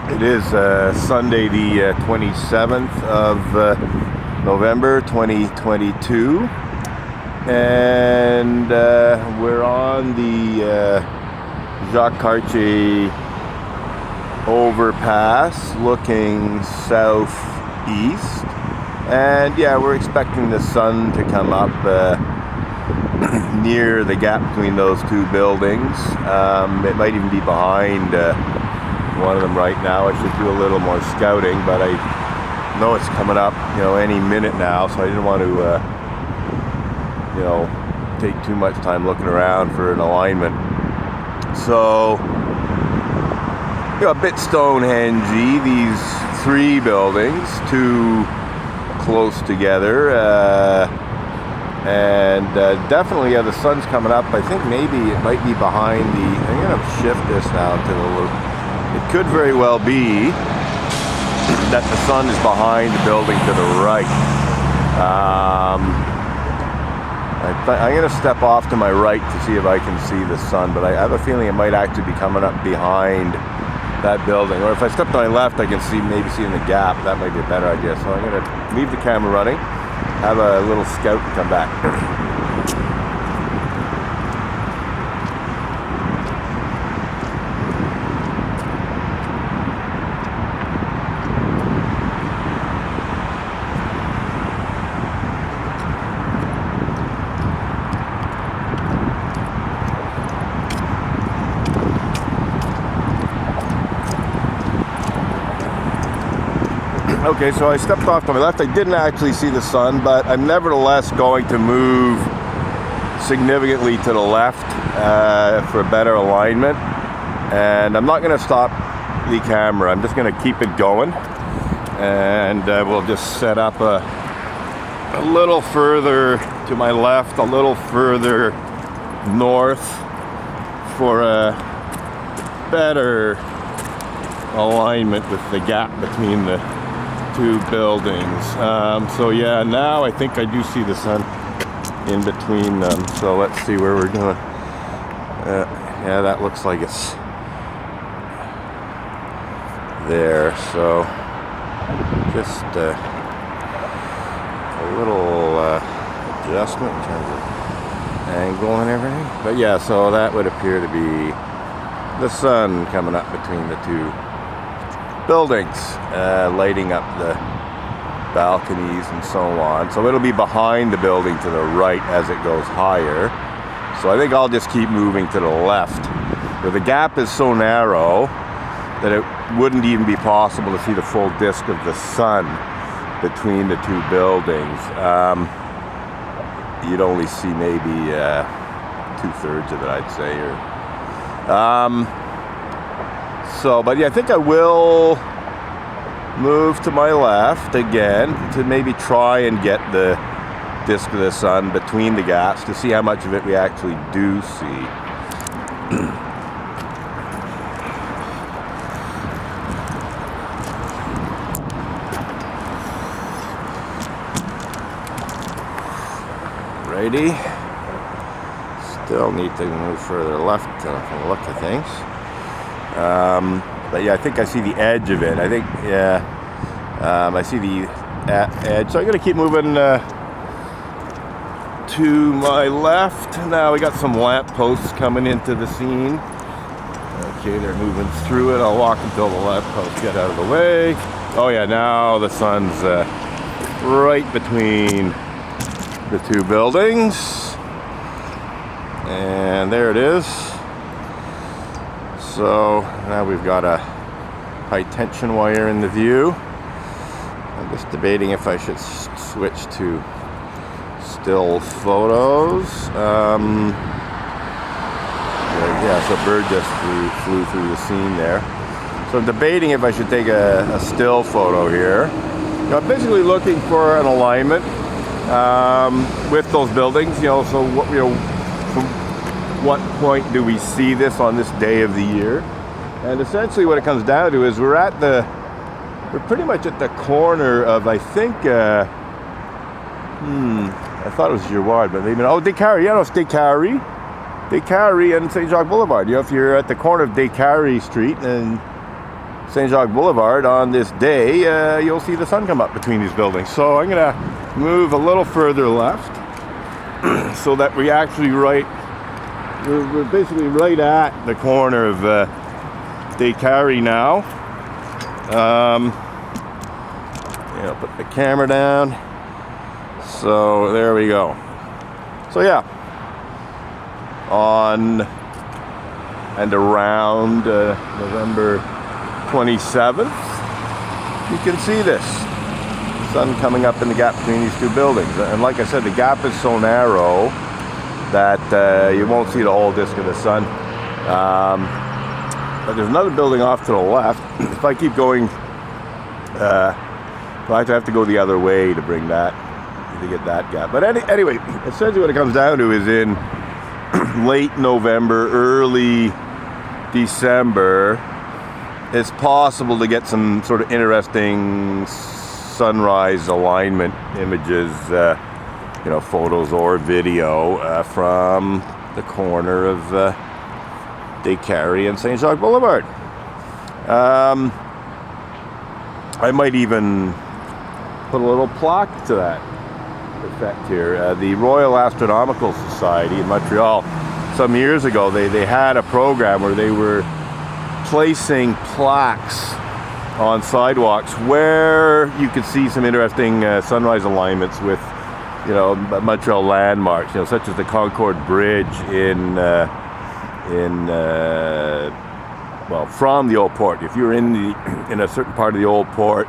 It is Sunday the 27th of November 2022, and we're on the Jacques Boul overpass looking southeast, and yeah, we're expecting the sun to come up near the gap between those two buildings. It might even be behind one of them right now. I should do a little more scouting, but I know it's coming up, any minute now, so I didn't want to, take too much time looking around for an alignment. So, a bit Stonehengey, these three buildings, two close together, and definitely, the sun's coming up. I think maybe it might be behind I'm going to shift this now to the little. It could very well be that the sun is behind the building to the right. I'm going to step off to my right to see if I can see the sun, but I have a feeling it might actually be coming up behind that building. Or if I step to my left, I can maybe see in the gap. That might be a better idea. So I'm going to leave the camera running, have a little scout, and come back. Okay, so I stepped off to my left. I didn't actually see the sun, but I'm nevertheless going to move significantly to the left for a better alignment. And I'm not going to stop the camera. I'm just going to keep it going. And we'll just set up a little further to my left, a little further north for a better alignment with the gap between the two buildings. So yeah, now I think I do see the sun in between them. So let's see where we're going. Yeah, that looks like it's there. So just a little adjustment in terms of angle and everything. But yeah, so that would appear to be the sun coming up between the two buildings, lighting up the balconies and so on. So it'll be behind the building to the right as it goes higher. So I think I'll just keep moving to the left, where the gap is so narrow that it wouldn't even be possible to see the full disk of the sun between the two buildings. You'd only see maybe 2/3 of it, I'd say, but yeah, I think I will move to my left again to maybe try and get the disk of the sun between the gaps to see how much of it we actually do see. Righty. Still need to move further left to look at things. But yeah, I think I see the edge of it. I think, yeah, I see the edge. So I'm going to keep moving to my left. Now we got some lamp posts coming into the scene. Okay, they're moving through it. I'll walk until the lamp posts get out of the way. Oh yeah, now the sun's right between the two buildings. And there it is. So now we've got a high tension wire in the view. I'm just debating if I should switch to still photos. Yeah, so a bird just flew through the scene there. So I'm debating if I should take a still photo here. I'm basically looking for an alignment with those buildings. So what, from what point do we see this on this day of the year? And essentially what it comes down to is we're pretty much at the corner of, I think, I thought it was Girard, but maybe, Décarie, yeah, no, it's Décarie and St. Jacques Boulevard. If you're at the corner of Décarie Street and St. Jacques Boulevard on this day, you'll see the sun come up between these buildings. So I'm gonna move a little further left so that we're basically right at the corner of Décarie now. Put the camera down. So there we go. So yeah, on and around November 27th, you can see this sun coming up in the gap between these two buildings. And like I said, the gap is so narrow that you won't see the whole disk of the sun. But there's another building off to the left. If I keep going, I have to go the other way to bring that, to get that gap. But anyway, essentially what it comes down to is in late November, early December, it's possible to get some sort of interesting sunrise alignment images, photos or video from the corner of Décarie and St. Jacques Boulevard. I might even put a little plaque to that effect here. The Royal Astronomical Society in Montreal, some years ago, they had a program where they were placing plaques on sidewalks where you could see some interesting sunrise alignments with, Montreal landmarks, such as the Concorde Bridge from the Old Port. If you're in a certain part of the Old Port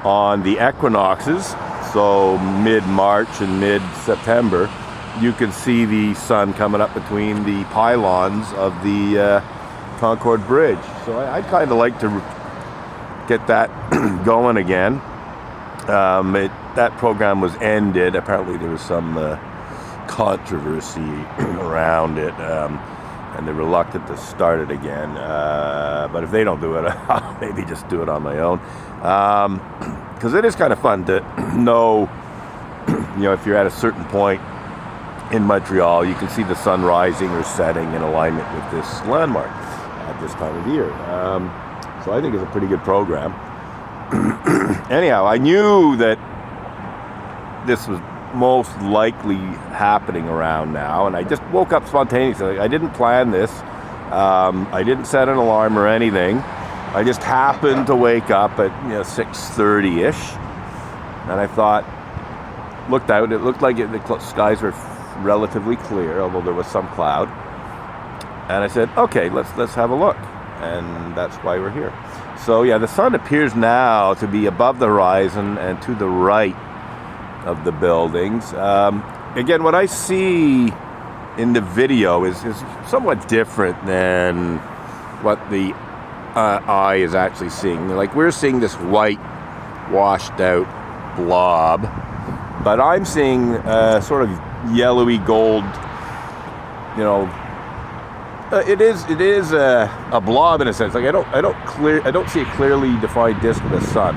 on the equinoxes, so mid-March and mid-September, you can see the sun coming up between the pylons of the Concorde Bridge. So I'd kind of like to get that going again. That program was ended. Apparently there was some controversy around it, and they're reluctant to start it again. But if they don't do it, I'll maybe just do it on my own. Because it is kind of fun to know, if you're at a certain point in Montreal, you can see the sun rising or setting in alignment with this landmark at this time of year. So I think it's a pretty good program. Anyhow, I knew that this was most likely happening around now, and I just woke up spontaneously. I didn't plan this. I didn't set an alarm or anything. I just happened to wake up at 6:30-ish, and I thought, looked out. It looked like the skies were relatively clear, although there was some cloud. And I said, okay, let's have a look, and that's why we're here. So yeah, the sun appears now to be above the horizon and to the right of the buildings. Again, what I see in the video is somewhat different than what the eye is actually seeing. Like, we're seeing this white washed out blob, but I'm seeing sort of yellowy gold, it is a blob in a sense. Like, I don't see a clearly defined disk of the sun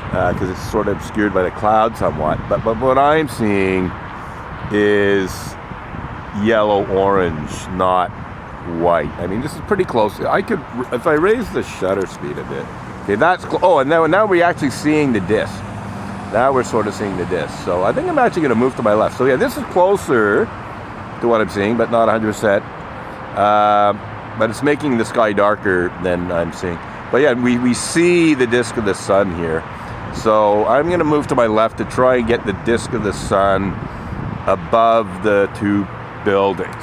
because it's sort of obscured by the cloud somewhat. But what I'm seeing is yellow-orange, not white. I mean, this is pretty close. I could, if I raise the shutter speed a bit. Okay, that's and now we're actually seeing the disk. Now we're sort of seeing the disk. So I think I'm actually going to move to my left. So yeah, this is closer to what I'm seeing, but not 100%. But it's making the sky darker than I'm seeing. But yeah, we see the disk of the sun here. So I'm going to move to my left to try and get the disk of the sun above the two buildings.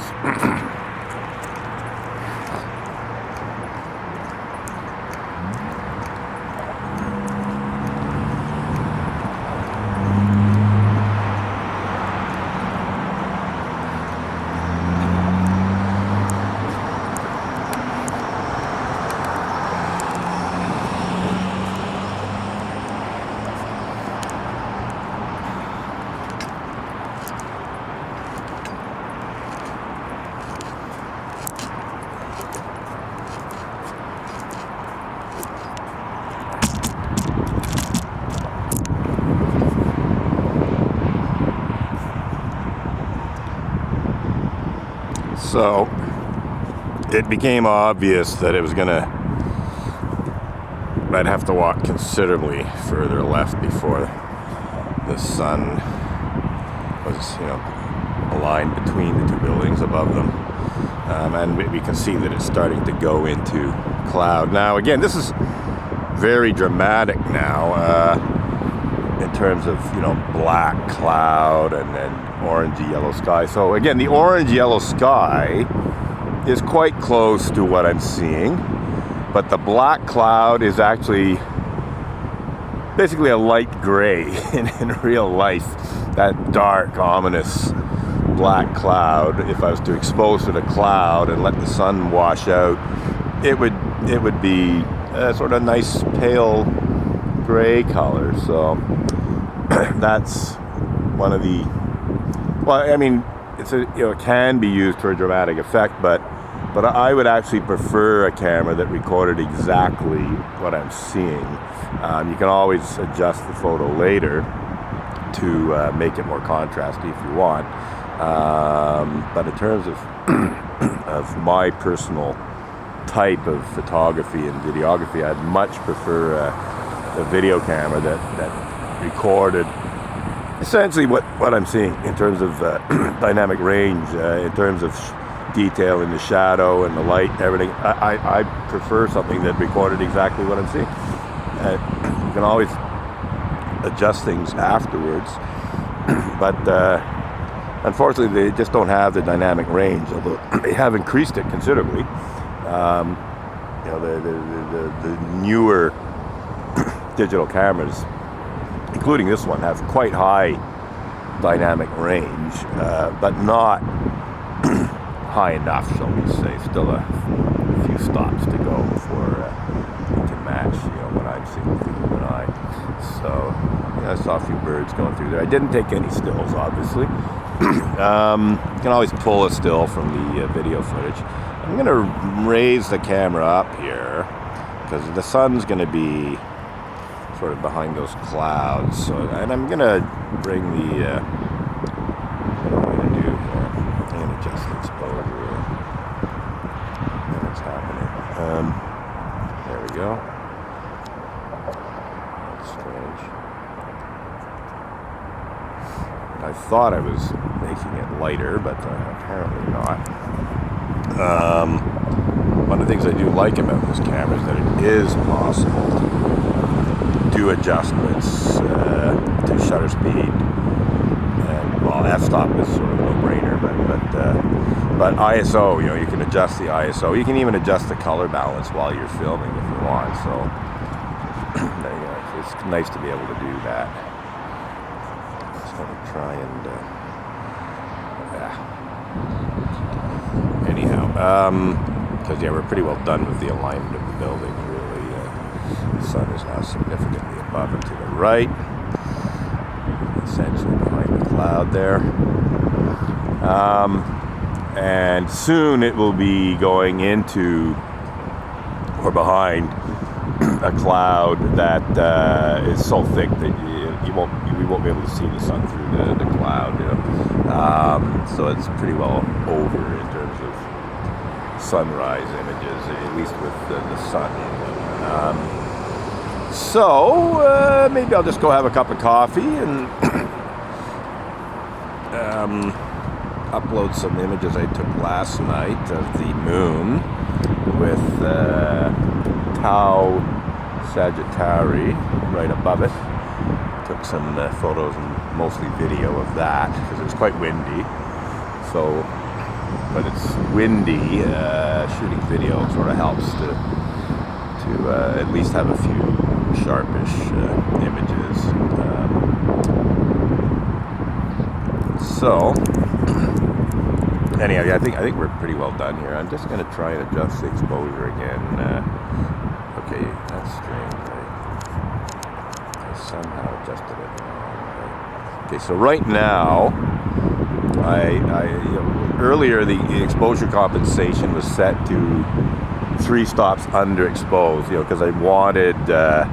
So it became obvious that it was going to I'd have to walk considerably further left before the sun was, aligned between the two buildings above them. And we can see that it's starting to go into cloud. Now, again, this is very dramatic now in terms of, black cloud and then orangey yellow sky. So again, the orange-yellow sky is quite close to what I'm seeing, but the black cloud is actually basically a light gray in real life. That dark, ominous black cloud, if I was to expose to the cloud and let the sun wash out, it would be a sort of nice pale gray color. So that's one of the, well, I mean, it can be used for a dramatic effect, but I would actually prefer a camera that recorded exactly what I'm seeing. You can always adjust the photo later to make it more contrasty if you want. But in terms of my personal type of photography and videography, I'd much prefer a video camera that recorded essentially what I'm seeing in terms of dynamic range, in terms of detail in the shadow and the light, everything. I prefer something that recorded exactly what I'm seeing. You can always adjust things afterwards, but unfortunately they just don't have the dynamic range, although they have increased it considerably. The newer digital cameras, including this one, have quite high dynamic range, but not high enough, shall we say. Still a few stops to go before you can match, what I'm seeing with the human eye. So I saw a few birds going through there. I didn't take any stills, obviously. You can always pull a still from the video footage. I'm going to raise the camera up here because the sun's going to be sort of behind those clouds. So, and I'm going to bring the, what I'm going to do here, I'm going to adjust the exposure. What's happening? There we go. That's strange. I thought I was making it lighter, but apparently not. One of the things I do like about this camera is that it is possible to do adjustments to shutter speed. And, well, f-stop is sort of a no-brainer, but ISO, you can adjust the ISO. You can even adjust the color balance while you're filming if you want. So it's nice to be able to do that. Just going to try and because we're pretty well done with the alignment of the building. Really, the sun is now significantly above and to the right, essentially behind the cloud there. And soon it will be going into or behind a cloud that is so thick that we won't be able to see the sun through the cloud. So it's pretty well over in terms of sunrise images, at least with the sun in them. So maybe I'll just go have a cup of coffee and upload some images I took last night of the moon with Tau Sagittari right above it. Took some photos and mostly video of that because it was quite windy. So, but it's windy, shooting video sort of helps to at least have a few sharpish images. So anyhow, I think we're pretty well done here. I'm just going to try and adjust the exposure again. Okay, that's strange. I somehow adjusted it wrong. Okay, so right now, earlier the exposure compensation was set to 3 stops underexposed, because I wanted, to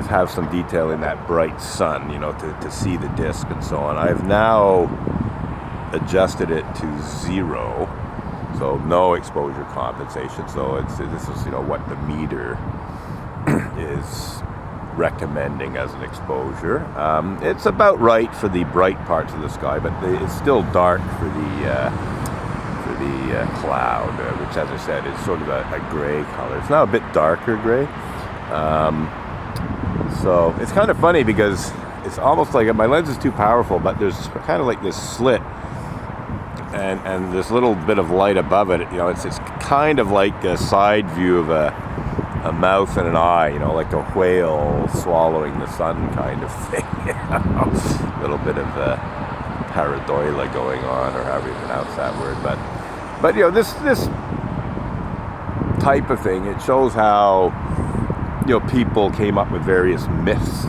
have some detail in that bright sun, to see the disk and so on. I've now adjusted it to 0, So no exposure compensation. So this is what the meter is recommending as an exposure. It's about right for the bright parts of the sky, but it's still dark for the cloud, which, as I said, is sort of a gray color. It's now a bit darker gray. So it's kind of funny because it's almost like my lens is too powerful, but there's kind of like this slit and this little bit of light above it. It's kind of like a side view of a mouth and an eye, like a whale swallowing the sun kind of thing. A little bit of pareidolia going on, or however you pronounce that word. But this type of thing, it shows how people came up with various myths.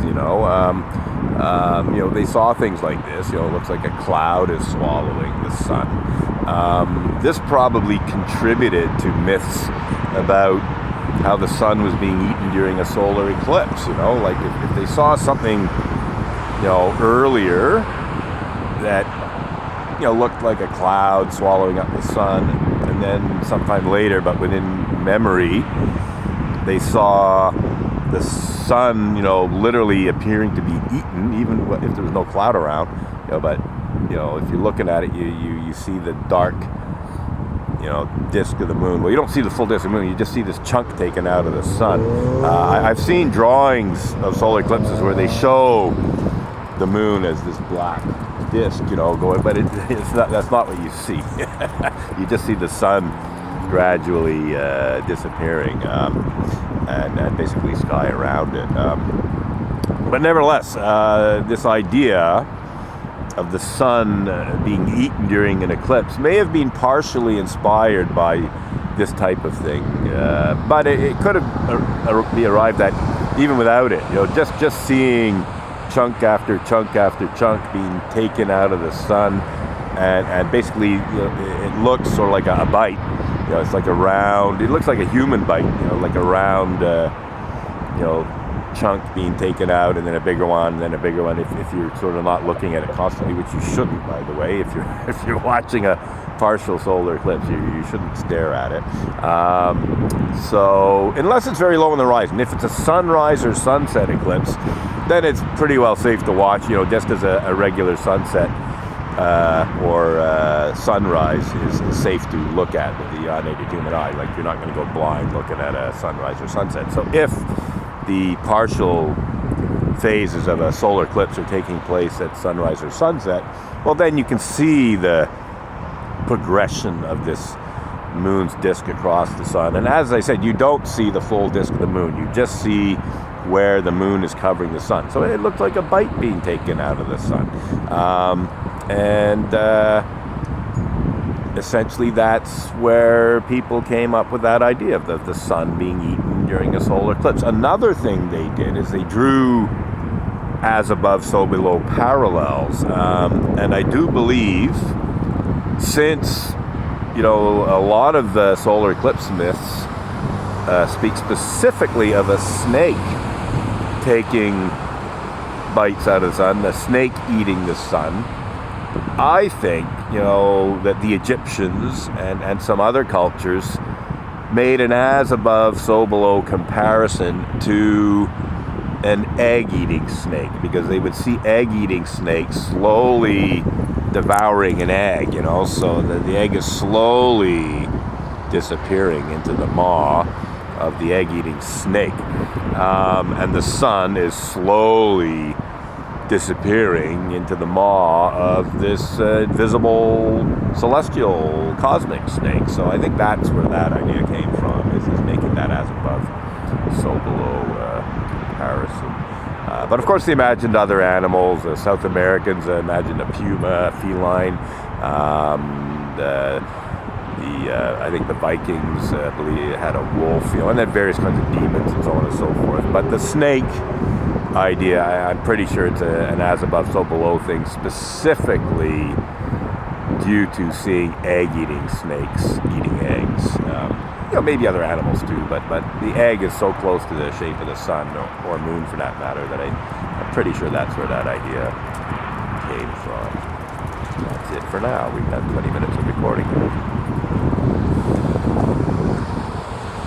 They saw things like this. It looks like a cloud is swallowing the sun. This probably contributed to myths about how the sun was being eaten during a solar eclipse. Like if they saw something earlier that looked like a cloud swallowing up the sun, and then sometime later, but within memory, they saw the sun literally appearing to be eaten, even if there was no cloud around. But if you're looking at it, you see the dark disk of the moon. Well, you don't see the full disk of the moon, you just see this chunk taken out of the sun. I've seen drawings of solar eclipses where they show the moon as this black disk, going, but that's not what you see. You just see the sun gradually disappearing, and basically sky around it. But nevertheless, this idea of the sun being eaten during an eclipse may have been partially inspired by this type of thing, but it could have be arrived at even without it. Just seeing chunk after chunk after chunk being taken out of the sun, and basically it looks sort of like a bite. It's like a round. It looks like a human bite. Like a round chunk being taken out, and then a bigger one, and then a bigger one. If you're sort of not looking at it constantly, which you shouldn't, by the way. If you're watching a partial solar eclipse, you shouldn't stare at it. So unless it's very low on the horizon, if it's a sunrise or sunset eclipse, then it's pretty well safe to watch. Just as a regular sunset or sunrise is safe to look at with the unaided human eye. Like, you're not going to go blind looking at a sunrise or sunset. So if the partial phases of a solar eclipse are taking place at sunrise or sunset, well, then you can see the progression of this moon's disk across the sun. And as I said, you don't see the full disk of the moon. You just see where the moon is covering the sun. So it looks like a bite being taken out of the sun. Essentially that's where people came up with that idea of the sun being eaten during a solar eclipse. Another thing they did is they drew as above, so below parallels. And I do believe, since a lot of the solar eclipse myths speak specifically of a snake taking bites out of the sun, a snake eating the sun, I think, that the Egyptians and some other cultures made an as above, so below comparison to an egg-eating snake, because they would see egg-eating snakes slowly devouring an egg, so the egg is slowly disappearing into the maw of the egg-eating snake, and the sun is slowly disappearing into the maw of this invisible celestial cosmic snake. So I think that's where that idea came from, is making that as above, so below comparison. But of course they imagined other animals. South Americans imagined a puma, a feline. I think the Vikings believe had a wolf, and then various kinds of demons and so on and so forth. But the snake idea, I'm pretty sure it's an as above, so below thing, specifically due to seeing egg-eating snakes eating eggs. Maybe other animals too, but the egg is so close to the shape of the sun, or moon for that matter, that I'm pretty sure that's where that idea came from. That's it for now. We've got 20 minutes of recording.